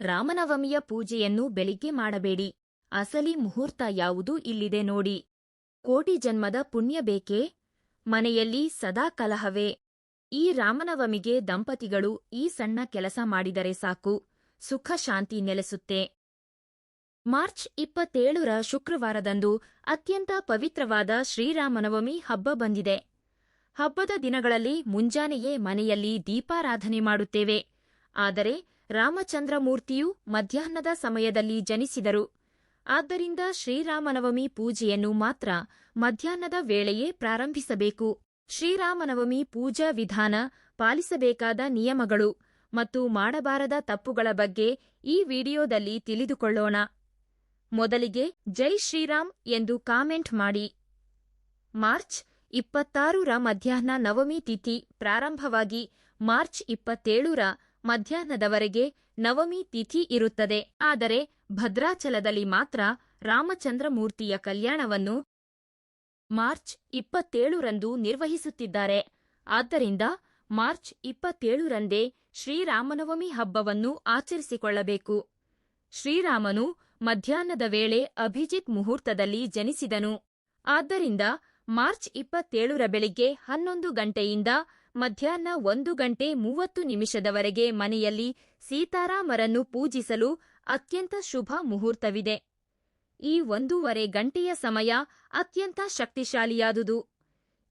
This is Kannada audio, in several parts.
ರಾಮನವಮಿಯ ಪೂಜೆಯನ್ನು ಬೆಳಿಗ್ಗೆ ಮಾಡಬೇಡಿ. ಅಸಲಿ ಮುಹೂರ್ತ ಯಾವುದು ಇಲ್ಲಿದೆ ನೋಡಿ. ಕೋಟಿ ಜನ್ಮದ ಪುಣ್ಯ ಬೇಕೇ? ಮನೆಯಲ್ಲಿ ಸದಾ ಕಲಹವೇ? ಈ ರಾಮನವಮಿಗೆ ದಂಪತಿಗಳು ಈ ಸಣ್ಣ ಕೆಲಸ ಮಾಡಿದರೆ ಸಾಕು, ಸುಖ ಶಾಂತಿ ನೆಲೆಸುತ್ತೆ. ಮಾರ್ಚ್ 27ರ ಶುಕ್ರವಾರದಂದು ಅತ್ಯಂತ ಪವಿತ್ರವಾದ ಶ್ರೀರಾಮನವಮಿ ಹಬ್ಬ ಬಂದಿದೆ. ಹಬ್ಬದ ದಿನಗಳಲ್ಲಿ ಮುಂಜಾನೆಯೇ ಮನೆಯಲ್ಲಿ ದೀಪಾರಾಧನೆ ಮಾಡುತ್ತೇವೆ. ಆದರೆ ರಾಮಚಂದ್ರಮೂರ್ತಿಯು ಮಧ್ಯಾಹ್ನದ ಸಮಯದಲ್ಲಿ ಜನಿಸಿದರು. ಆದ್ದರಿಂದ ಶ್ರೀರಾಮನವಮಿ ಪೂಜೆಯನ್ನು ಮಾತ್ರ ಮಧ್ಯಾಹ್ನದ ವೇಳೆಯೇ ಪ್ರಾರಂಭಿಸಬೇಕು. ಶ್ರೀರಾಮನವಮಿ ಪೂಜಾ ವಿಧಾನ, ಪಾಲಿಸಬೇಕಾದ ನಿಯಮಗಳು ಮತ್ತು ಮಾಡಬಾರದ ತಪ್ಪುಗಳ ಬಗ್ಗೆ ಈ ವಿಡಿಯೋದಲ್ಲಿ ತಿಳಿದುಕೊಳ್ಳೋಣ. ಮೊದಲಿಗೆ ಜೈ ಶ್ರೀರಾಮ್ ಎಂದು ಕಾಮೆಂಟ್ ಮಾಡಿ. ಮಾರ್ಚ್ 26ರ ಮಧ್ಯಾಹ್ನ ನವಮಿ ತಿಥಿ ಪ್ರಾರಂಭವಾಗಿ ಮಾರ್ಚ್ 27ರ ಮಧ್ಯಾಹ್ನದವರೆಗೆ ನವಮಿ ತಿಥಿ ಇರುತ್ತದೆ. ಆದರೆ ಭದ್ರಾಚಲದಲ್ಲಿ ಮಾತ್ರ ರಾಮಚಂದ್ರಮೂರ್ತಿಯ ಕಲ್ಯಾಣವನ್ನು ಮಾರ್ಚ್ 27ರಂದು ನಿರ್ವಹಿಸುತ್ತಿದ್ದಾರೆ. ಆದ್ದರಿಂದ ಮಾರ್ಚ್ 27ರಂದೇ ಶ್ರೀರಾಮನವಮಿ ಹಬ್ಬವನ್ನು ಆಚರಿಸಿಕೊಳ್ಳಬೇಕು. ಶ್ರೀರಾಮನು ಮಧ್ಯಾಹ್ನದ ವೇಳೆ ಅಭಿಜಿತ್ ಮುಹೂರ್ತದಲ್ಲಿ ಜನಿಸಿದನು. ಆದ್ದರಿಂದ ಮಾರ್ಚ್ 27ರ ಬೆಳಿಗ್ಗೆ 11 ಗಂಟೆಯಿಂದ ಮಧ್ಯಾಹ್ನ 1:30 ಮನೆಯಲ್ಲಿ ಸೀತಾರಾಮರನ್ನು ಪೂಜಿಸಲು ಅತ್ಯಂತ ಶುಭ ಮುಹೂರ್ತವಿದೆ. ಈ 1:30 ಗಂಟೆಯ ಸಮಯ ಅತ್ಯಂತ ಶಕ್ತಿಶಾಲಿಯಾದುದು.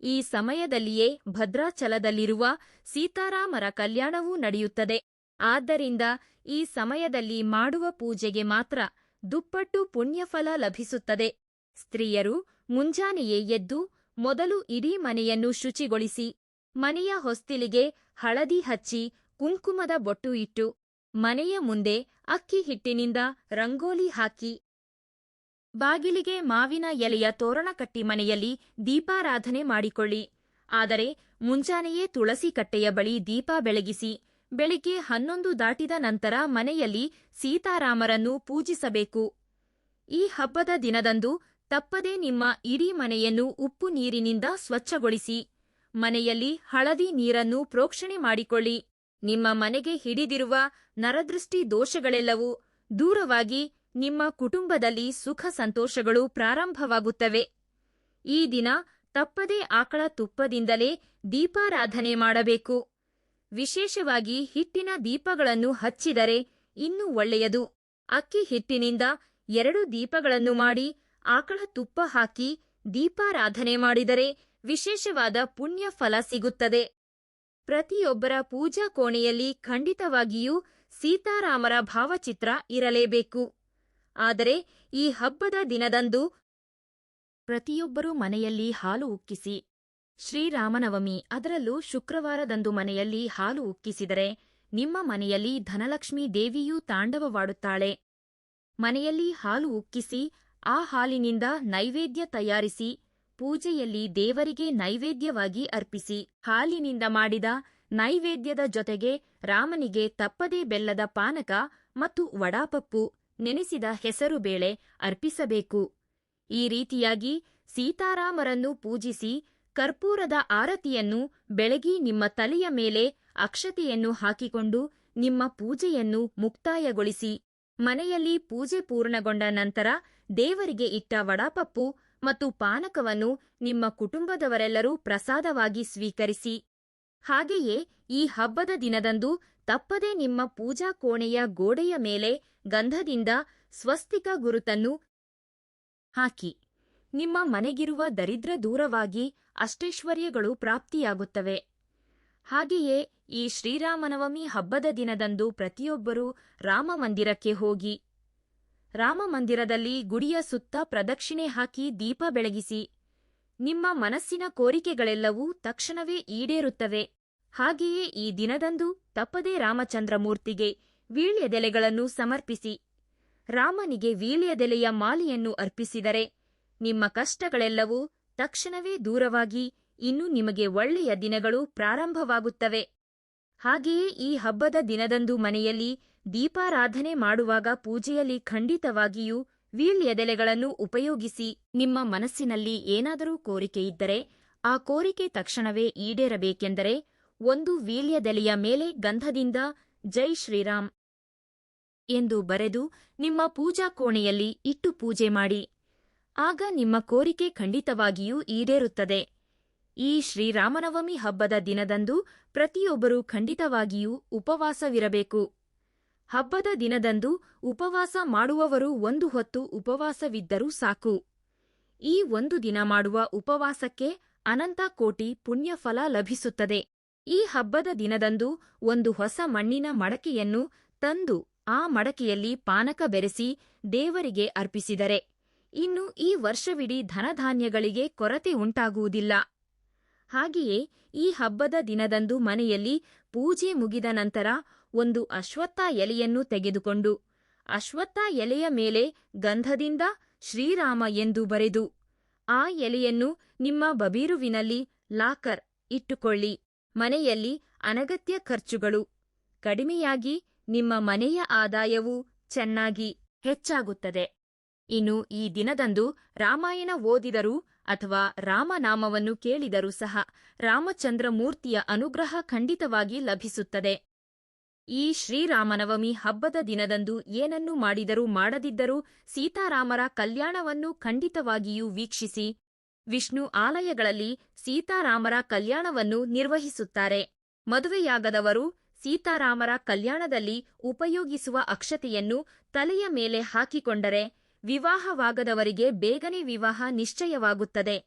ಈ ಸಮಯದಲ್ಲಿಯೇ ಭದ್ರಾಚಲದಲ್ಲಿರುವ ಸೀತಾರಾಮರ ಕಲ್ಯಾಣವೂ ನಡೆಯುತ್ತದೆ. ಆದ್ದರಿಂದ ಈ ಸಮಯದಲ್ಲಿ ಮಾಡುವ ಪೂಜೆಗೆ ಮಾತ್ರ ದುಪ್ಪಟ್ಟು ಪುಣ್ಯಫಲ ಲಭಿಸುತ್ತದೆ. ಸ್ತ್ರೀಯರು ಮುಂಜಾನೆಯೇ ಎದ್ದು ಮೊದಲು ಇಡೀ ಮನೆಯನ್ನು ಶುಚಿಗೊಳಿಸಿ, ಮನೆಯ ಹೊಸ್ತಿಲಿಗೆ ಹಳದಿ ಹಚ್ಚಿ ಕುಂಕುಮದ ಬೊಟ್ಟು ಇಟ್ಟು, ಮನೆಯ ಮುಂದೆ ಅಕ್ಕಿ ಹಿಟ್ಟಿನಿಂದ ರಂಗೋಲಿ ಹಾಕಿ, ಬಾಗಿಲಿಗೆ ಮಾವಿನ ಎಲೆಯ ತೋರಣ ಕಟ್ಟಿ ಮನೆಯಲ್ಲಿ ದೀಪಾರಾಧನೆ ಮಾಡಿಕೊಳ್ಳಿ. ಆದರೆ ಮುಂಜಾನೆಯೇ ತುಳಸಿ ಕಟ್ಟೆಯ ಬಳಿ ದೀಪ ಬೆಳಗಿಸಿ, ಬೆಳಿಗ್ಗೆ 11 ದಾಟಿದ ನಂತರ ಮನೆಯಲ್ಲಿ ಸೀತಾರಾಮರನ್ನು ಪೂಜಿಸಬೇಕು. ಈ ಹಬ್ಬದ ದಿನದಂದು ತಪ್ಪದೆ ನಿಮ್ಮ ಇಡೀ ಮನೆಯನ್ನು ಉಪ್ಪು ನೀರಿನಿಂದ ಸ್ವಚ್ಛಗೊಳಿಸಿ, ಮನೆಯಲ್ಲಿ ಹಳದಿ ನೀರನ್ನು ಪ್ರೋಕ್ಷಣೆ ಮಾಡಿಕೊಳ್ಳಿ. ನಿಮ್ಮ ಮನೆಗೆ ಹಿಡಿದಿರುವ ನರದೃಷ್ಟಿ ದೋಷಗಳೆಲ್ಲವೂ ದೂರವಾಗಿ ನಿಮ್ಮ ಕುಟುಂಬದಲ್ಲಿ ಸುಖ ಸಂತೋಷಗಳು ಪ್ರಾರಂಭವಾಗುತ್ತವೆ. ಈ ದಿನ ತಪ್ಪದೇ ಆಕಳ ತುಪ್ಪದಿಂದಲೇ ದೀಪಾರಾಧನೆ ಮಾಡಬೇಕು. ವಿಶೇಷವಾಗಿ ಹಿಟ್ಟಿನ ದೀಪಗಳನ್ನು ಹಚ್ಚಿದರೆ ಇನ್ನೂ ಒಳ್ಳೆಯದು. ಅಕ್ಕಿ ಹಿಟ್ಟಿನಿಂದ 2 ದೀಪಗಳನ್ನು ಮಾಡಿ ಆಕಳ ತುಪ್ಪ ಹಾಕಿ ದೀಪಾರಾಧನೆ ಮಾಡಿದರೆ ವಿಶೇಷವಾದ ಪುಣ್ಯ ಫಲ ಸಿಗುತ್ತದೆ. ಪ್ರತಿಯೊಬ್ಬರ ಪೂಜಾ ಕೋಣೆಯಲ್ಲಿ ಖಂಡಿತವಾಗಿಯೂ ಸೀತಾರಾಮರ ಭಾವಚಿತ್ರ ಇರಲೇಬೇಕು. ಆದರೆ ಈ ಹಬ್ಬದ ದಿನದಂದು ಪ್ರತಿಯೊಬ್ಬರೂ ಮನೆಯಲ್ಲಿ ಹಾಲು ಉಕ್ಕಿಸಿ. ಶ್ರೀರಾಮನವಮಿ, ಅದರಲ್ಲೂ ಶುಕ್ರವಾರದಂದು ಮನೆಯಲ್ಲಿ ಹಾಲು ಉಕ್ಕಿಸಿದರೆ ನಿಮ್ಮ ಮನೆಯಲ್ಲಿ ಧನಲಕ್ಷ್ಮೀ ದೇವಿಯೂ ತಾಂಡವವಾಡುತ್ತಾಳೆ. ಮನೆಯಲ್ಲಿ ಹಾಲು ಉಕ್ಕಿಸಿ ಆ ಹಾಲಿನಿಂದ ನೈವೇದ್ಯ ತಯಾರಿಸಿ ಪೂಜೆಯಲ್ಲಿ ದೇವರಿಗೆ ನೈವೇದ್ಯವಾಗಿ ಅರ್ಪಿಸಿ. ಹಾಲಿನಿಂದ ಮಾಡಿದ ನೈವೇದ್ಯದ ಜೊತೆಗೆ ರಾಮನಿಗೆ ತಪ್ಪದೇ ಬೆಲ್ಲದ ಪಾನಕ ಮತ್ತು ವಡಾಪಪ್ಪು, ನೆನೆಸಿದ ಹೆಸರುಬೇಳೆ ಅರ್ಪಿಸಬೇಕು. ಈ ರೀತಿಯಾಗಿ ಸೀತಾರಾಮರನ್ನು ಪೂಜಿಸಿ ಕರ್ಪೂರದ ಆರತಿಯನ್ನು ಬೆಳಗಿ ನಿಮ್ಮ ತಲೆಯ ಮೇಲೆ ಅಕ್ಷತೆಯನ್ನು ಹಾಕಿಕೊಂಡು ನಿಮ್ಮ ಪೂಜೆಯನ್ನು ಮುಕ್ತಾಯಗೊಳಿಸಿ. ಮನೆಯಲ್ಲಿ ಪೂಜೆ ಪೂರ್ಣಗೊಂಡ ನಂತರ ದೇವರಿಗೆ ಇಟ್ಟ ವಡಾಪಪ್ಪು ಮತ್ತು ಪಾನಕವನ್ನು ನಿಮ್ಮ ಕುಟುಂಬದವರೆಲ್ಲರೂ ಪ್ರಸಾದವಾಗಿ ಸ್ವೀಕರಿಸಿ. ಹಾಗೆಯೇ ಈ ಹಬ್ಬದ ದಿನದಂದು ತಪ್ಪದೆ ನಿಮ್ಮ ಪೂಜಾ ಕೋಣೆಯ ಗೋಡೆಯ ಮೇಲೆ ಗಂಧದಿಂದ ಸ್ವಸ್ತಿಕ ಗುರುತನ್ನು ಹಾಕಿ. ನಿಮ್ಮ ಮನೆಗಿರುವ ದರಿದ್ರ ದೂರವಾಗಿ ಅಷ್ಟೈಶ್ವರ್ಯಗಳು ಪ್ರಾಪ್ತಿಯಾಗುತ್ತವೆ. ಹಾಗೆಯೇ ಈ ಶ್ರೀರಾಮನವಮಿ ಹಬ್ಬದ ದಿನದಂದು ಪ್ರತಿಯೊಬ್ಬರೂ ರಾಮಮಂದಿರಕ್ಕೆ ಹೋಗಿ ರಾಮಮಂದಿರದಲ್ಲಿ ಗುಡಿಯ ಸುತ್ತ ಪ್ರದಕ್ಷಿಣೆ ಹಾಕಿ ದೀಪ ಬೆಳಗಿಸಿ. ನಿಮ್ಮ ಮನಸ್ಸಿನ ಕೋರಿಕೆಗಳೆಲ್ಲವೂ ತಕ್ಷಣವೇ ಈಡೇರುತ್ತವೆ. ಹಾಗೆಯೇ ಈ ದಿನದಂದು ತಪ್ಪದೇ ರಾಮಚಂದ್ರಮೂರ್ತಿಗೆ ವೀಳ್ಯದೆಲೆಗಳನ್ನು ಸಮರ್ಪಿಸಿ. ರಾಮನಿಗೆ ವೀಳ್ಯದೆಲೆಯ ಮಾಲೆಯನ್ನು ಅರ್ಪಿಸಿದರೆ ನಿಮ್ಮ ಕಷ್ಟಗಳೆಲ್ಲವೂ ತಕ್ಷಣವೇ ದೂರವಾಗಿ ಇನ್ನು ನಿಮಗೆ ಒಳ್ಳೆಯ ದಿನಗಳು ಪ್ರಾರಂಭವಾಗುತ್ತವೆ. ಹಾಗೆಯೇ ಈ ಹಬ್ಬದ ದಿನದಂದು ಮನೆಯಲ್ಲಿ ದೀಪಾರಾಧನೆ ಮಾಡುವಾಗ ಪೂಜೆಯಲ್ಲಿ ಖಂಡಿತವಾಗಿಯೂ ವೀಳ್ಯದೆಲೆಗಳನ್ನು ಉಪಯೋಗಿಸಿ. ನಿಮ್ಮ ಮನಸ್ಸಿನಲ್ಲಿ ಏನಾದರೂ ಕೋರಿಕೆಯಿದ್ದರೆ ಆ ಕೋರಿಕೆ ತಕ್ಷಣವೇ ಈಡೇರಬೇಕೆಂದರೆ ಒಂದು ವೀಳ್ಯದೆಲೆಯ ಮೇಲೆ ಗಂಧದಿಂದ ಜೈ ಶ್ರೀರಾಮ್ ಎಂದು ಬರೆದು ನಿಮ್ಮ ಪೂಜಾ ಕೋಣೆಯಲ್ಲಿ ಇಟ್ಟು ಪೂಜೆ ಮಾಡಿ. ಆಗ ನಿಮ್ಮ ಕೋರಿಕೆ ಖಂಡಿತವಾಗಿಯೂ ಈಡೇರುತ್ತದೆ. ಈ ಶ್ರೀರಾಮನವಮಿ ಹಬ್ಬದ ದಿನದಂದು ಪ್ರತಿಯೊಬ್ಬರೂ ಖಂಡಿತವಾಗಿಯೂ ಉಪವಾಸವಿರಬೇಕು. ಹಬ್ಬದ ದಿನದಂದು ಉಪವಾಸ ಮಾಡುವವರು ಒಂದು ಹೊತ್ತು ಉಪವಾಸವಿದ್ದರೂ ಸಾಕು. ಈ ಒಂದು ದಿನ ಮಾಡುವ ಉಪವಾಸಕ್ಕೆ ಅನಂತ ಕೋಟಿ ಪುಣ್ಯಫಲ ಲಭಿಸುತ್ತದೆ. ಈ ಹಬ್ಬದ ದಿನದಂದು ಒಂದು ಹೊಸ ಮಣ್ಣಿನ ಮಡಕೆಯನ್ನು ತಂದು ಆ ಮಡಕೆಯಲ್ಲಿ ಪಾನಕ ಬೆರೆಸಿ ದೇವರಿಗೆ ಅರ್ಪಿಸಿದರೆ ಇನ್ನು ಈ ವರ್ಷವಿಡೀ ಧನಧಾನ್ಯಗಳಿಗೆ ಕೊರತೆ ಉಂಟಾಗುವುದಿಲ್ಲ. ಹಾಗೆಯೇ ಈ ಹಬ್ಬದ ದಿನದಂದು ಮನೆಯಲ್ಲಿ ಪೂಜೆ ಮುಗಿದ ನಂತರ ಒಂದು ಅಶ್ವತ್ಥ ಎಲೆಯನ್ನು ತೆಗೆದುಕೊಂಡು ಅಶ್ವತ್ಥ ಎಲೆಯ ಮೇಲೆ ಗಂಧದಿಂದ ಶ್ರೀರಾಮ ಎಂದು ಬರೆದು ಆ ಎಲೆಯನ್ನು ನಿಮ್ಮ ಬಬೀರುವಿನಲ್ಲಿ ಲಾಕರ್ ಇಟ್ಟುಕೊಳ್ಳಿ. ಮನೆಯಲ್ಲಿ ಅನಗತ್ಯ ಖರ್ಚುಗಳು ಕಡಿಮೆಯಾಗಿ ನಿಮ್ಮ ಮನೆಯ ಆದಾಯವೂ ಚೆನ್ನಾಗಿ ಹೆಚ್ಚಾಗುತ್ತದೆ. ಇನ್ನು ಈ ದಿನದಂದು ರಾಮಾಯಣ ಓದಿದರೂ ಅಥವಾ ರಾಮನಾಮವನ್ನು ಕೇಳಿದರೂ ಸಹ ರಾಮಚಂದ್ರ ಮೂರ್ತಿಯ ಅನುಗ್ರಹ ಖಂಡಿತವಾಗಿ ಲಭಿಸುತ್ತದೆ. ಈ ಶ್ರೀರಾಮನವಮಿ ಹಬ್ಬದ ದಿನದಂದು ಏನನ್ನು ಮಾಡಿದರೂ ಮಾಡದಿದ್ದರೂ ಸೀತಾರಾಮರ ಕಲ್ಯಾಣವನ್ನು ಖಂಡಿತವಾಗಿಯೂ ವೀಕ್ಷಿಸಿ. ವಿಷ್ಣು ಆಲಯಗಳಲ್ಲಿ ಸೀತಾರಾಮರ ಕಲ್ಯಾಣವನ್ನು ನಿರ್ವಹಿಸುತ್ತಾರೆ. ಮದುವೆಯಾಗದವರು ಸೀತಾರಾಮರ ಕಲ್ಯಾಣದಲ್ಲಿ ಉಪಯೋಗಿಸುವ ಅಕ್ಷತೆಯನ್ನು ತಲೆಯ ಮೇಲೆ ಹಾಕಿಕೊಂಡರೆ ವಿವಾಹವಾಗದವರಿಗೆ ಬೇಗನೆ ವಿವಾಹ ನಿಶ್ಚಯವಾಗುತ್ತದೆ.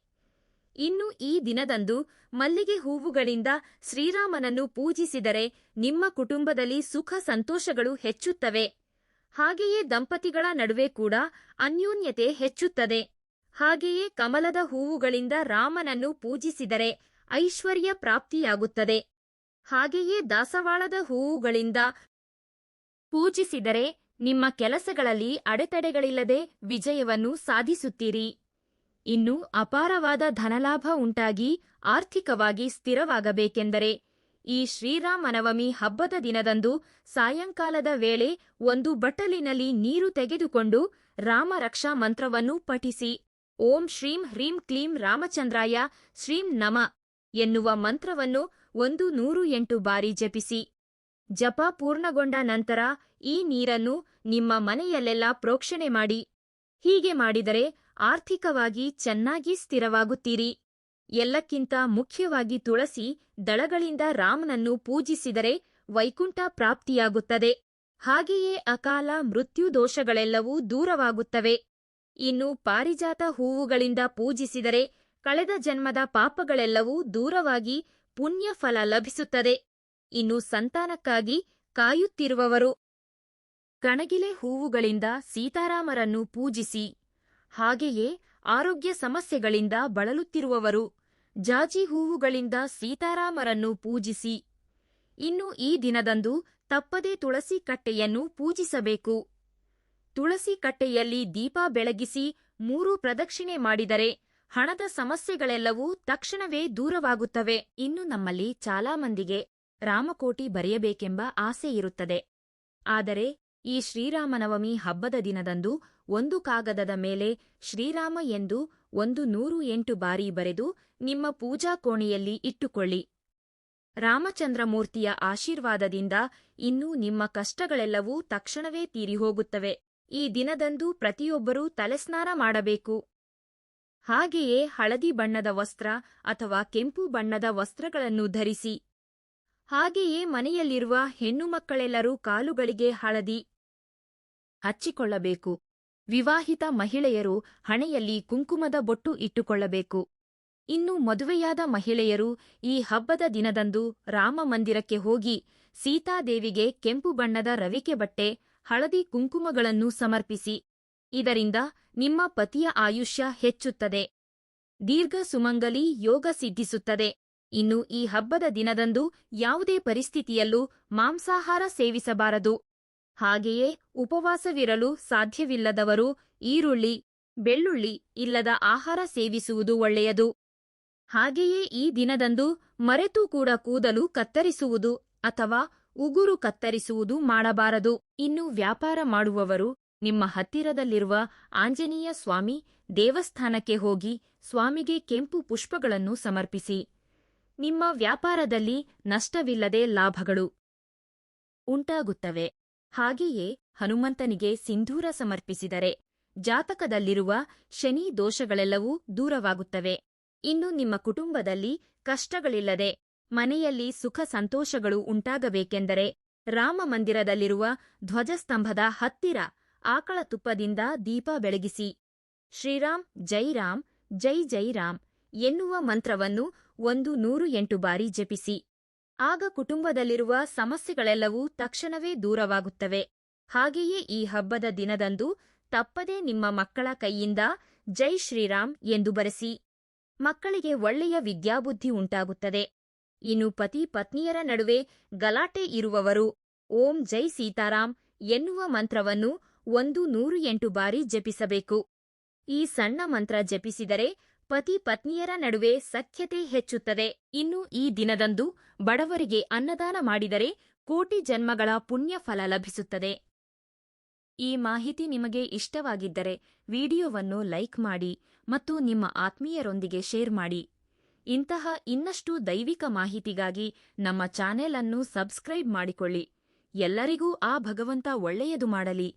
ಇನ್ನು ಈ ದಿನದಂದು ಮಲ್ಲಿಗೆ ಹೂವುಗಳಿಂದ ಶ್ರೀರಾಮನನ್ನು ಪೂಜಿಸಿದರೆ ನಿಮ್ಮ ಕುಟುಂಬದಲ್ಲಿ ಸುಖ ಸಂತೋಷಗಳು ಹೆಚ್ಚುತ್ತವೆ. ಹಾಗೆಯೇ ದಂಪತಿಗಳ ನಡುವೆ ಕೂಡ ಅನ್ಯೋನ್ಯತೆ ಹೆಚ್ಚುತ್ತದೆ. ಹಾಗೆಯೇ ಕಮಲದ ಹೂವುಗಳಿಂದ ರಾಮನನ್ನು ಪೂಜಿಸಿದರೆ ಐಶ್ವರ್ಯ ಪ್ರಾಪ್ತಿಯಾಗುತ್ತದೆ. ಹಾಗೆಯೇ ದಾಸವಾಳದ ಹೂವುಗಳಿಂದ ಪೂಜಿಸಿದರೆ ನಿಮ್ಮ ಕೆಲಸಗಳಲ್ಲಿ ಅಡೆತಡೆಗಳಿಲ್ಲದೆ ವಿಜಯವನ್ನು ಸಾಧಿಸುತ್ತೀರಿ. ಇನ್ನು ಅಪಾರವಾದ ಧನಲಾಭ ಉಂಟಾಗಿ ಆರ್ಥಿಕವಾಗಿ ಸ್ಥಿರವಾಗಬೇಕೆಂದರೆ ಈ ಶ್ರೀರಾಮನವಮಿ ಹಬ್ಬದ ದಿನದಂದು ಸಾಯಂಕಾಲದ ವೇಳೆ ಒಂದು ಬಟ್ಟಲಿನಲ್ಲಿ ನೀರು ತೆಗೆದುಕೊಂಡು ರಾಮರಕ್ಷಾ ಮಂತ್ರವನ್ನು ಪಠಿಸಿ. ಓಂ ಶ್ರೀಂ ಹ್ರೀಂ ಕ್ಲೀಂ ರಾಮಚಂದ್ರಾಯ ಶ್ರೀಂ ನಮ ಎನ್ನುವ ಮಂತ್ರವನ್ನು 108 ಬಾರಿ ಜಪಿಸಿ. ಜಪ ಪೂರ್ಣಗೊಂಡ ನಂತರ ಈ ನೀರನ್ನು ನಿಮ್ಮ ಮನೆಯಲ್ಲೆಲ್ಲ ಪ್ರೋಕ್ಷಣೆ ಮಾಡಿ. ಹೀಗೆ ಮಾಡಿದರೆ ಆರ್ಥಿಕವಾಗಿ ಚೆನ್ನಾಗಿ ಸ್ಥಿರವಾಗುತ್ತೀರಿ. ಎಲ್ಲಕ್ಕಿಂತ ಮುಖ್ಯವಾಗಿ ತುಳಸಿ ದಳಗಳಿಂದ ರಾಮನನ್ನು ಪೂಜಿಸಿದರೆ ವೈಕುಂಠ ಪ್ರಾಪ್ತಿಯಾಗುತ್ತದೆ. ಹಾಗೆಯೇ ಅಕಾಲ ಮೃತ್ಯು ದೋಷಗಳೆಲ್ಲವೂ ದೂರವಾಗುತ್ತವೆ. ಇನ್ನು ಪಾರಿಜಾತ ಹೂವುಗಳಿಂದ ಪೂಜಿಸಿದರೆ ಕಳೆದ ಜನ್ಮದ ಪಾಪಗಳೆಲ್ಲವೂ ದೂರವಾಗಿ ಪುಣ್ಯಫಲ ಲಭಿಸುತ್ತದೆ. ಇನ್ನು ಸಂತಾನಕ್ಕಾಗಿ ಕಾಯುತ್ತಿರುವವರು ಕಣಗಿಲೆ ಹೂವುಗಳಿಂದ ಸೀತಾರಾಮರನ್ನು ಪೂಜಿಸಿ. ಹಾಗೆಯೇ ಆರೋಗ್ಯ ಸಮಸ್ಯೆಗಳಿಂದ ಬಳಲುತ್ತಿರುವವರು ಜಾಜಿ ಹೂವುಗಳಿಂದ ಸೀತಾರಾಮರನ್ನು ಪೂಜಿಸಿ. ಇನ್ನು ಈ ದಿನದಂದು ತಪ್ಪದೇ ತುಳಸಿ ಕಟ್ಟೆಯನ್ನು ಪೂಜಿಸಬೇಕು. ತುಳಸಿ ಕಟ್ಟೆಯಲ್ಲಿ ದೀಪ ಬೆಳಗಿಸಿ 3 ಪ್ರದಕ್ಷಿಣೆ ಮಾಡಿದರೆ ಹಣದ ಸಮಸ್ಯೆಗಳೆಲ್ಲವೂ ತಕ್ಷಣವೇ ದೂರವಾಗುತ್ತವೆ. ಇನ್ನು ನಮ್ಮಲ್ಲಿ ಚಾಲಾ ಮಂದಿಗೆ ರಾಮಕೋಟಿ ಬರೆಯಬೇಕೆಂಬ ಆಸೆ ಇರುತ್ತದೆ. ಆದರೆ ಈ ಶ್ರೀರಾಮನವಮಿ ಹಬ್ಬದ ದಿನದಂದು ಒಂದು ಕಾಗದದ ಮೇಲೆ ಶ್ರೀರಾಮ ಎಂದು 108 ಬಾರಿ ಬರೆದು ನಿಮ್ಮ ಪೂಜಾ ಕೋಣೆಯಲ್ಲಿ ಇಟ್ಟುಕೊಳ್ಳಿ. ರಾಮಚಂದ್ರಮೂರ್ತಿಯ ಆಶೀರ್ವಾದದಿಂದ ಇನ್ನೂ ನಿಮ್ಮ ಕಷ್ಟಗಳೆಲ್ಲವೂ ತಕ್ಷಣವೇ ತೀರಿಹೋಗುತ್ತವೆ. ಈ ದಿನದಂದು ಪ್ರತಿಯೊಬ್ಬರೂ ತಲೆಸ್ನಾನ ಮಾಡಬೇಕು. ಹಾಗೆಯೇ ಹಳದಿ ಬಣ್ಣದ ವಸ್ತ್ರ ಅಥವಾ ಕೆಂಪು ಬಣ್ಣದ ವಸ್ತ್ರಗಳನ್ನು ಧರಿಸಿ. ಹಾಗೆಯೇ ಮನೆಯಲ್ಲಿರುವ ಹೆಣ್ಣು ಮಕ್ಕಳೆಲ್ಲರೂ ಕಾಲುಗಳಿಗೆ ಹಳದಿ ಹಚ್ಚಿಕೊಳ್ಳಬೇಕು. ವಿವಾಹಿತ ಮಹಿಳೆಯರು ಹಣೆಯಲ್ಲಿ ಕುಂಕುಮದ ಬೊಟ್ಟು ಇಟ್ಟುಕೊಳ್ಳಬೇಕು. ಇನ್ನು ಮದುವೆಯಾದ ಮಹಿಳೆಯರು ಈ ಹಬ್ಬದ ದಿನದಂದು ರಾಮ ಮಂದಿರಕ್ಕೆ ಹೋಗಿ ಸೀತಾದೇವಿಗೆ ಕೆಂಪು ಬಣ್ಣದ ರವಿಕೆ ಬಟ್ಟೆ, ಹಳದಿ ಕುಂಕುಮಗಳನ್ನು ಸಮರ್ಪಿಸಿ. ಇದರಿಂದ ನಿಮ್ಮ ಪತಿಯ ಆಯುಷ್ಯ ಹೆಚ್ಚುತ್ತದೆ. ದೀರ್ಘ ಸುಮಂಗಲಿ ಯೋಗ ಸಿದ್ಧಿಸುತ್ತದೆ. ಇನ್ನು ಈ ಹಬ್ಬದ ದಿನದಂದು ಯಾವುದೇ ಪರಿಸ್ಥಿತಿಯಲ್ಲೂ ಮಾಂಸಾಹಾರ ಸೇವಿಸಬಾರದು. ಹಾಗೆಯೇ ಉಪವಾಸವಿರಲು ಸಾಧ್ಯವಿಲ್ಲದವರು ಈರುಳ್ಳಿ, ಬೆಳ್ಳುಳ್ಳಿ ಇಲ್ಲದ ಆಹಾರ ಸೇವಿಸುವುದು ಒಳ್ಳೆಯದು. ಹಾಗೆಯೇ ಈ ದಿನದಂದು ಮರೆತೂ ಕೂಡ ಕೂದಲು ಕತ್ತರಿಸುವುದು ಅಥವಾ ಉಗುರು ಕತ್ತರಿಸುವುದು ಮಾಡಬಾರದು. ಇನ್ನು ವ್ಯಾಪಾರ ಮಾಡುವವರು ನಿಮ್ಮ ಹತ್ತಿರದಲ್ಲಿರುವ ಆಂಜನೇಯ ಸ್ವಾಮಿ ದೇವಸ್ಥಾನಕ್ಕೆ ಹೋಗಿ ಸ್ವಾಮಿಗೆ ಕೆಂಪು ಪುಷ್ಪಗಳನ್ನು ಸಮರ್ಪಿಸಿ. ನಿಮ್ಮ ವ್ಯಾಪಾರದಲ್ಲಿ ನಷ್ಟವಿಲ್ಲದೆ ಲಾಭಗಳು ಉಂಟಾಗುತ್ತವೆ. ಹಾಗೆಯೇ ಹನುಮಂತನಿಗೆ ಸಿಂಧೂರ ಸಮರ್ಪಿಸಿದರೆ ಜಾತಕದಲ್ಲಿರುವ ಶನಿ ದೋಷಗಳೆಲ್ಲವೂ ದೂರವಾಗುತ್ತವೆ. ಇನ್ನು ನಿಮ್ಮ ಕುಟುಂಬದಲ್ಲಿ ಕಷ್ಟಗಳಿಲ್ಲದೆ ಮನೆಯಲ್ಲಿ ಸುಖ ಸಂತೋಷಗಳು ಉಂಟಾಗಬೇಕೆಂದರೆ ರಾಮಮಂದಿರದಲ್ಲಿರುವ ಧ್ವಜಸ್ತಂಭದ ಹತ್ತಿರ ಆಕಳ ತುಪ್ಪದಿಂದ ದೀಪ ಬೆಳಗಿಸಿ ಶ್ರೀರಾಮ್ ಜೈ ಜೈ ರಾಮ್ ಎನ್ನುವ ಮಂತ್ರವನ್ನು 108 ಬಾರಿ ಜಪಿಸಿ. ಆಗ ಕುಟುಂಬದಲ್ಲಿರುವ ಸಮಸ್ಯೆಗಳೆಲ್ಲವೂ ತಕ್ಷಣವೇ ದೂರವಾಗುತ್ತವೆ. ಹಾಗೆಯೇ ಈ ಹಬ್ಬದ ದಿನದಂದು ತಪ್ಪದೇ ನಿಮ್ಮ ಮಕ್ಕಳ ಕೈಯಿಂದ ಜೈ ಶ್ರೀರಾಮ್ ಎಂದು ಬರೆಸಿ. ಮಕ್ಕಳಿಗೆ ಒಳ್ಳೆಯ ವಿದ್ಯಾಬುದ್ಧಿ ಉಂಟಾಗುತ್ತದೆ. ಇನ್ನು ಪತಿ ಪತ್ನಿಯರ ನಡುವೆ ಗಲಾಟೆ ಇರುವವರು ಓಂ ಜೈ ಸೀತಾರಾಮ್ ಎನ್ನುವ ಮಂತ್ರವನ್ನು 108 ಬಾರಿ ಜಪಿಸಬೇಕು. ಈ ಸಣ್ಣ ಮಂತ್ರ ಜಪಿಸಿದರೆ ಪತಿ ಪತ್ನಿಯರ ನಡುವೆ ಸಖ್ಯತೆ ಹೆಚ್ಚುತ್ತದೆ. ಇನ್ನು ಈ ದಿನದಂದು ಬಡವರಿಗೆ ಅನ್ನದಾನ ಮಾಡಿದರೆ ಕೋಟಿ ಜನ್ಮಗಳ ಪುಣ್ಯ ಫಲ ಲಭಿಸುತ್ತದೆ. ಈ ಮಾಹಿತಿ ನಿಮಗೆ ಇಷ್ಟವಾಗಿದ್ದರೆ ವಿಡಿಯೋವನ್ನು ಲೈಕ್ ಮಾಡಿ ಮತ್ತು ನಿಮ್ಮ ಆತ್ಮೀಯರೊಂದಿಗೆ ಶೇರ್ ಮಾಡಿ. ಇಂತಹ ಇನ್ನಷ್ಟು ದೈವಿಕ ಮಾಹಿತಿಗಾಗಿ ನಮ್ಮ ಚಾನೆಲ್ ಅನ್ನು ಸಬ್ಸ್ಕ್ರೈಬ್ ಮಾಡಿಕೊಳ್ಳಿ. ಎಲ್ಲರಿಗೂ ಆ ಭಗವಂತ ಒಳ್ಳೆಯದು ಮಾಡಲಿ.